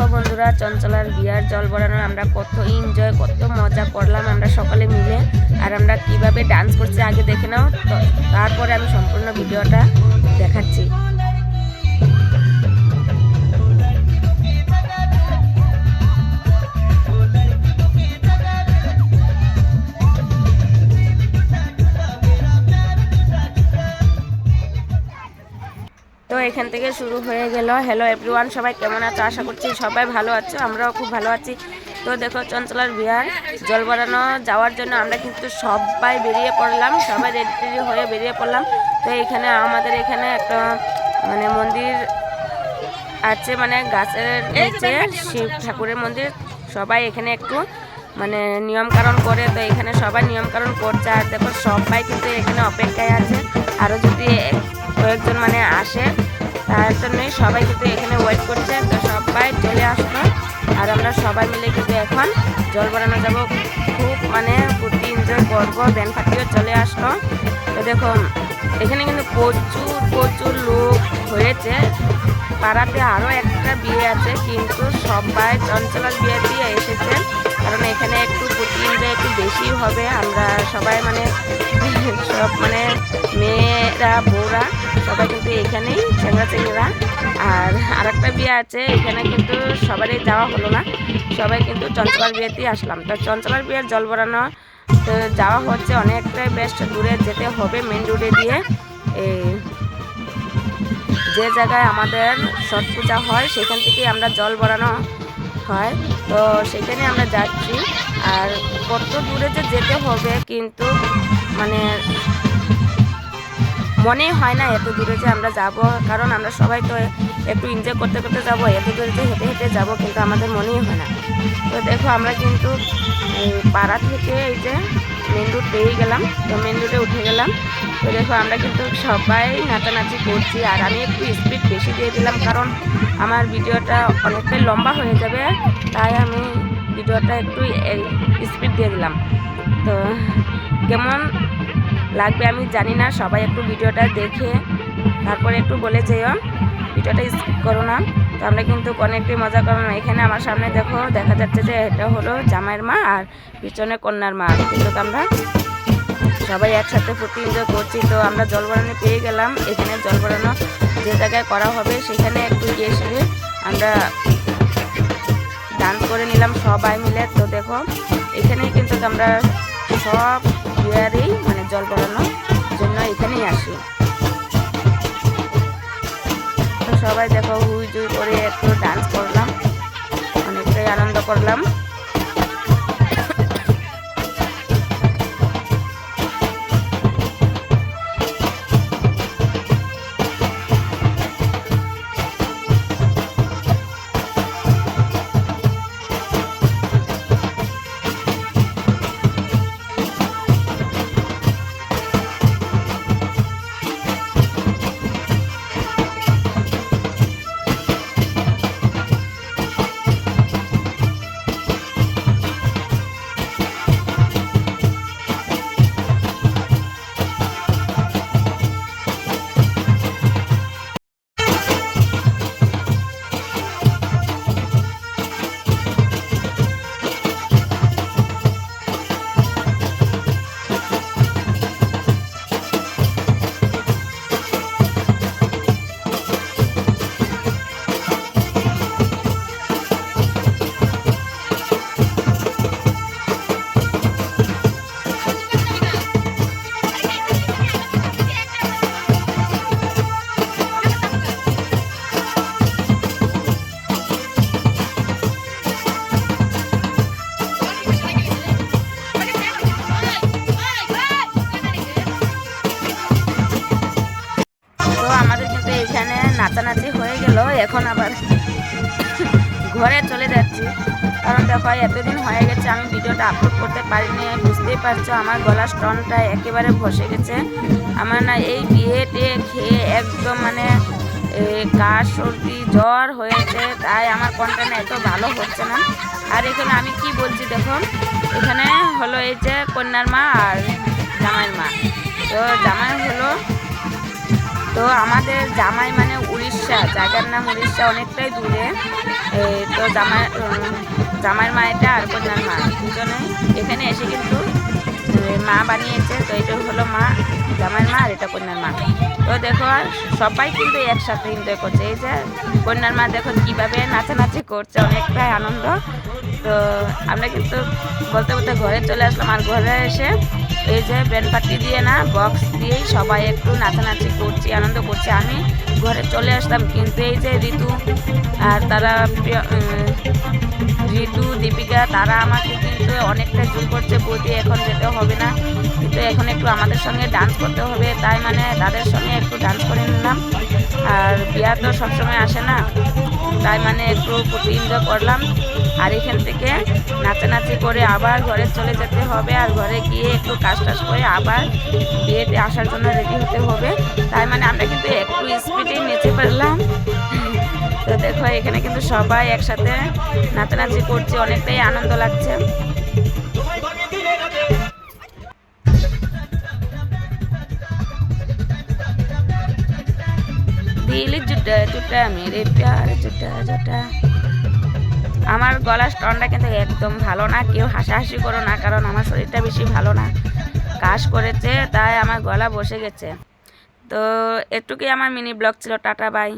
দেখো বন্ধুরা, চঞ্চলার বিয়ার জল ভরানোর আমরা কত এনজয়, কত মজা করলাম আমরা সকলে মিলে। আর আমরা কিভাবে ডান্স করছি আগে দেখে নাও, তারপরে আমি সম্পূর্ণ ভিডিওটা দেখাচ্ছি। তো এখান থেকে শুরু হয়ে গেল। হ্যালো এভরিওয়ান, সবাই কেমন আছো? আশা করছি সবাই ভালো আছো, আমরাও খুব ভালো আছি। তো দেখো, চঞ্চলার বিয়ার জল ভরানো যাওয়ার জন্য আমরা কিন্তু সবাই বেরিয়ে পড়লাম, সবাই রেডি হয়ে বেরিয়ে পড়লাম। তো এখানে আমাদের এখানে একটা মন্দির আছে, গাছের নিচে শিব ঠাকুরের মন্দির। সবাই এখানে একটু নিয়মকানুন করে, তো এখানে সবাই নিয়মকানুন করছে। আর দেখো, সবাই কিন্তু এখানে অপেক্ষায় আছে, আরও যদি কয়েকজন আসে তার জন্যই সবাই কিন্তু এখানে ওয়েট করছে। তো সবাই চলে আসলো, আর আমরা সবাই মিলে কিন্তু এখন জল ভরানো যাব। খুব ফুর্তি এনজয় করবো, ব্যান্ড পার্টিও চলে আসলো। তো দেখো, এখানে কিন্তু প্রচুর লোক হয়েছে। পাড়াতে আরও একটা বিয়ে আছে, কিন্তু সবাই চঞ্চলার বিয়েতেই এসেছে, কারণ এখানে একটু ফুর্তি এনজয় একটু বেশি হবে। আমরা সবাই সব মেয়েরা বউরা সবাই কিন্তু এখানেই চেংড়া। আর একটা বিয়ে আছে, এখানে কিন্তু সবারই যাওয়া হলো না, সবাই কিন্তু চঞ্চলার বিয়েতেই আসলাম। তো চঞ্চলার বিয়ের জল ভরানো তো যাওয়া হচ্ছে অনেকটাই, বেশ দূরে যেতে হবে মেন রোডে দিয়ে। যে জায়গায় আমাদের ছট পূজা হয় সেখান থেকেই আমরা জল ভরানো হয়, তো সেখানে আমরা যাচ্ছি। আর কত দূরে যে যেতে হবে, কিন্তু মনেই হয় না এত দূরে যে আমরা যাব, কারণ আমরা সবাই তো একটু এনজয় করতে করতে যাবো, এত দূরে যে হেঁটে হেঁটে যাবো কিন্তু আমাদের মনেই হয় না। তো দেখো, আমরা কিন্তু পাড়া থেকে এই যে মেন রোড পেয়ে গেলাম, তো মেন রোডে উঠে গেলাম। তো দেখো, আমরা কিন্তু সবাই নাচানাচি করছি, আর আমি একটু স্পিড বেশি দিয়ে দিলাম, কারণ আমার ভিডিওটা অনেকটাই লম্বা হয়ে যাবে, তাই আমি ভিডিওটা একটু স্পিড দিয়ে দিলাম। তো কেমন লাগবে আমি জানি না, সবাই একটু ভিডিওটা দেখে তারপরে একটু বলে যেও, ভিডিওটা স্কিপ করো না। তো আমরা কিন্তু অনেকটাই মজা করলাম। এখানে আমার সামনে দেখো, দেখা যাচ্ছে যে এটা হলো জামাইয়ের মা, আর পিছনে কন্যার মা, কিন্তু আমরা সবাই একসাথে ফুর্তি এনজয় করছি। তো আমরা জল ভরানো পেয়ে গেলাম। এখানে জল ভরানো যে জায়গায় করা হবে সেখানে একটু গিয়ে আমরা ডান্স করে নিলাম সবাই মিলে। তো দেখো, এখানেই কিন্তু আমরা সব বিয়ারেই জল ভরানোর জন্য এখানেই আসি। তো সবাই দেখো, হুই জুই করে একটু ডান্স করলাম, অনেকটাই আনন্দ করলাম। আমাদের কিন্তু এখানে নাচানাচি হয়ে গেল, এখন আবার ঘরে চলে যাচ্ছি, কারণ দেখো এতদিন হয়ে গেছে আমি ভিডিওটা আপলোড করতে পারিনি। বুঝতেই পারছো, আমার গলার স্টোনটা একেবারে বসে গেছে। আমার এই বিয়েতে খেয়ে একদম কাশ সর্দি জ্বর হয়েছে, তাই আমার কন্টেন্ট এত ভালো হচ্ছে না। আর এখানে আমি কি বলছি দেখো, এখানে হলো এই যে কন্যার মা আর জামাইয়ের মা। তো জামাই হলো, তো আমাদের জামাই উড়িষ্যা, জায়গার নাম উড়িষ্যা, অনেকটাই দূরে। তো জামাইয়ের মা এটা আর কন্যার মা দুজনে এখানে এসে কিন্তু মা বানিয়েছে। তো এটা হলো মা, জামাইয়ের মা, আর এটা কন্যার মা। তো দেখো আর সবাই কিন্তু একসাথে এনজয় করছে। এই যে কন্যার মা দেখো কীভাবে নাচানাচি করছে, অনেকটাই আনন্দ। তো আমরা কিন্তু বলতে বলতে ঘরে চলে আসলাম। আর ঘরে এসে এই যে ব্যান্ড পার্টি দিয়ে না, বক্স দিয়েই সবাই একটু নাচানাচি করছি, আনন্দ করছি। আমি ঘরে চলে আসলাম, কিন্তু এই যে ঋতু আর তারা ঋতু, দীপিকা, তারা আমাকে কিন্তু অনেকটা জোর করছে, বৌদি এখন যেতে হবে না, কিন্তু এখন একটু আমাদের সঙ্গে ডান্স করতে হবে। তাই মানে তাদের সঙ্গে একটু ডান্স করে নিলাম। আর বিয়া তো সবসময় আসে না, তাই মানে একটু এনজয় করলাম। আর এখান থেকে নাচানাচি করে আবার ঘরে চলে যেতে হবে। আর ঘরে গিয়ে একটু কাজ টাজ করে আবার বিয়েতে আসার জন্য রেডি হতে হবে। তাই মানে আমরা কিন্তু একটু স্পিডে নেচে ফেললাম। তো দেখো এখানে কিন্তু সবাই একসাথে নাচানাচি করছে, অনেকটাই আনন্দ লাগছে। দিল জুটা জুটা মেরে প্যার জুটা জুটা। আমার গলার স্টোনটা কিন্তু একদম ভালো না, কেউ হাসাহাসি করো না, কারণ আমার শরীরটা বেশি ভালো না, কাশ করেছে, তাই আমার গলা বসে গেছে। তো একটুকুই আমার মিনি ব্লগ ছিল। Tata bye.